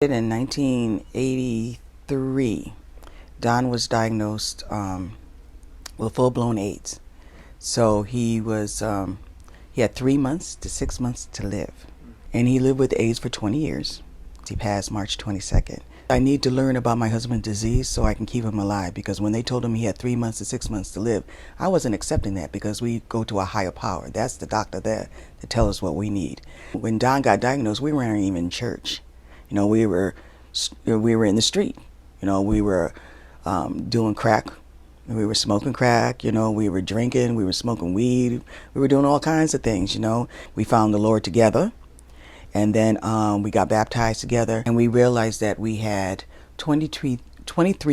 In 1983, Don was diagnosed with full-blown AIDS. So he had 3 months to 6 months to live. And he lived with AIDS for 20 years. He passed March 22nd. I need to learn about my husband's disease so I can keep him alive, because when they told him he had 3 months to 6 months to live, I wasn't accepting that, because we go to a higher power. That's the doctor there to tell us what we need. When Don got diagnosed, we weren't even in church. We were in the street. We were doing crack. We were smoking crack. We were drinking. We were smoking weed. We were doing all kinds of things. We found the Lord together. And then we got baptized together, and we realized that we had 23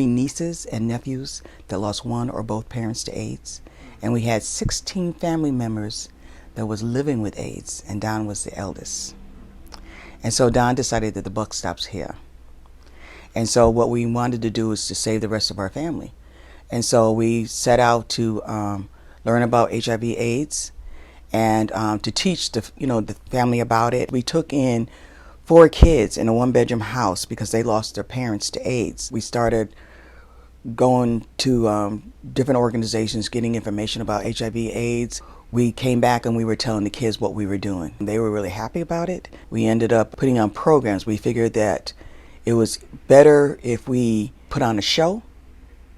nieces and nephews that lost one or both parents to AIDS. And we had 16 family members that was living with AIDS, and Don was the eldest. And so Don decided that the buck stops here. And so what we wanted to do is to save the rest of our family. And so we set out to learn about HIV/AIDS, and to teach the family about it. We took in 4 kids in a 1-bedroom house because they lost their parents to AIDS. We started going to different organizations, getting information about HIV/AIDS. We came back and we were telling the kids what we were doing. They were really happy about it. We ended up putting on programs. We figured that it was better if we put on a show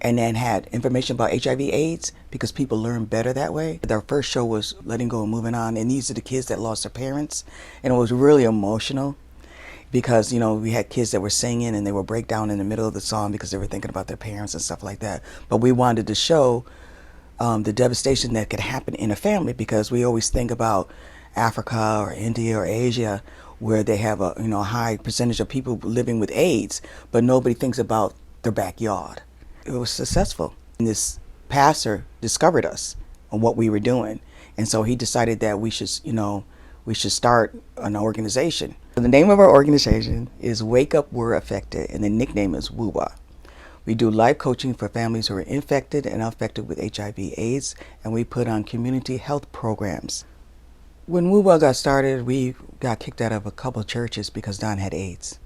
and then had information about HIV/AIDS, because people learn better that way. Our first show was Letting Go and Moving On, and these are the kids that lost their parents. And it was really emotional because, we had kids that were singing and they would break down in the middle of the song because they were thinking about their parents and stuff like that. But we wanted to show the devastation that could happen in a family, because we always think about Africa or India or Asia, where they have a high percentage of people living with AIDS, but nobody thinks about their backyard. It was successful. And this pastor discovered us and what we were doing, and so he decided that we should start an organization. The name of our organization is Wake Up We're Affected, and the nickname is WUWA. We do life coaching for families who are infected and affected with HIV/AIDS, and we put on community health programs. When WUWA got started, we got kicked out of a couple of churches because Don had AIDS.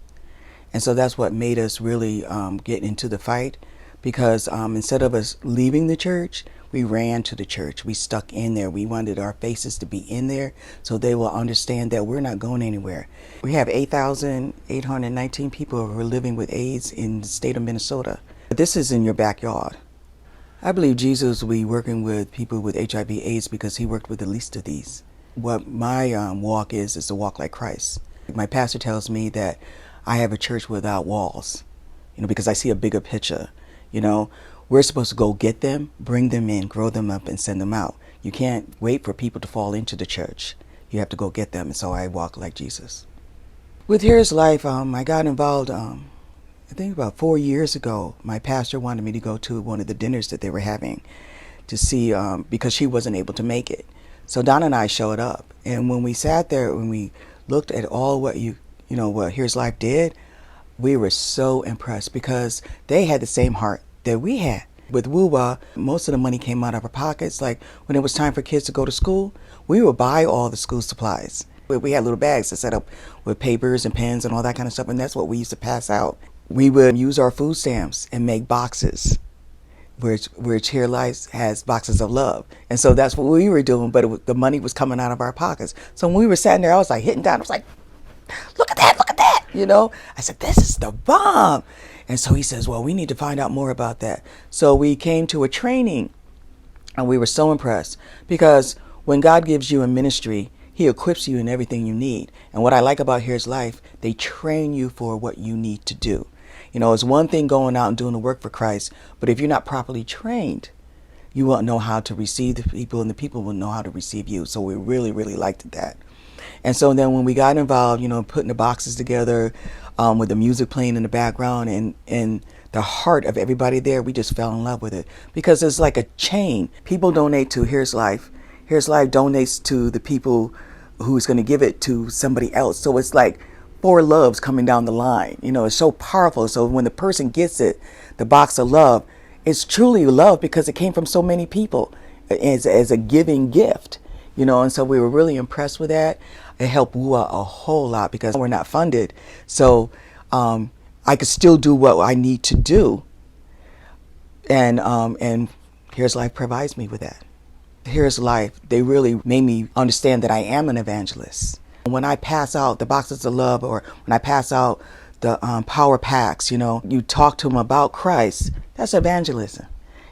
And so that's what made us really get into the fight, because instead of us leaving the church, we ran to the church. We stuck in there. We wanted our faces to be in there so they will understand that we're not going anywhere. We have 8,819 people who are living with AIDS in the state of Minnesota. This is in your backyard. I believe Jesus will be working with people with HIV/AIDS because he worked with the least of these. What my walk is to walk like Christ. My pastor tells me that I have a church without walls, because I see a bigger picture. We're supposed to go get them, bring them in, grow them up, and send them out. You can't wait for people to fall into the church. You have to go get them, and so I walk like Jesus. With Here's Life, I got involved, I think about 4 years ago. My pastor wanted me to go to one of the dinners that they were having to see, because she wasn't able to make it. So Don and I showed up, and when we sat there, when we looked at all what what Here's Life did, we were so impressed, because they had the same heart that we had. With WUWA, most of the money came out of our pockets. Like when it was time for kids to go to school, we would buy all the school supplies. We had little bags to set up with papers and pens and all that kind of stuff, and that's what we used to pass out. We would use our food stamps and make boxes, which Here Life has boxes of love. And so that's what we were doing, but the money was coming out of our pockets. So when we were sitting there, I was like hitting down. I was like, look at that, look at that. I said, this is the bomb. And so he says, well, we need to find out more about that. So we came to a training, and we were so impressed, because when God gives you a ministry, he equips you in everything you need. And what I like about Here's Life, they train you for what you need to do. It's one thing going out and doing the work for Christ, but if you're not properly trained, you won't know how to receive the people, and the people will know how to receive you. So we really, really liked that. And so then when we got involved, putting the boxes together, with the music playing in the background, and the heart of everybody there, we just fell in love with it, because it's like a chain. People donate to Here's Life. Here's Life donates to the people who's going to give it to somebody else. So it's like 4 loves coming down the line. It's so powerful. So when the person gets it, the box of love, it's truly love because it came from so many people as a giving gift. And so we were really impressed with that. It helped WUA a whole lot because we're not funded. So I could still do what I need to do, and Here's Life provides me with that. Here's Life, they really made me understand that I am an evangelist. When I pass out the boxes of love, or when I pass out the power packs, you talk to them about Christ. That's evangelism,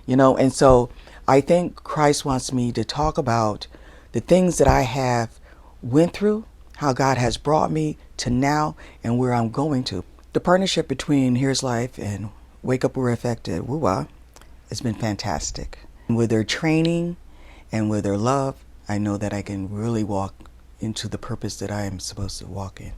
And so I think Christ wants me to talk about the things that I have went through, how God has brought me to now, and where I'm going to. The partnership between Here's Life and Wake Up We're Affected, Woo-Wah, has been fantastic. With their training and with their love, I know that I can really walk into the purpose that I am supposed to walk in.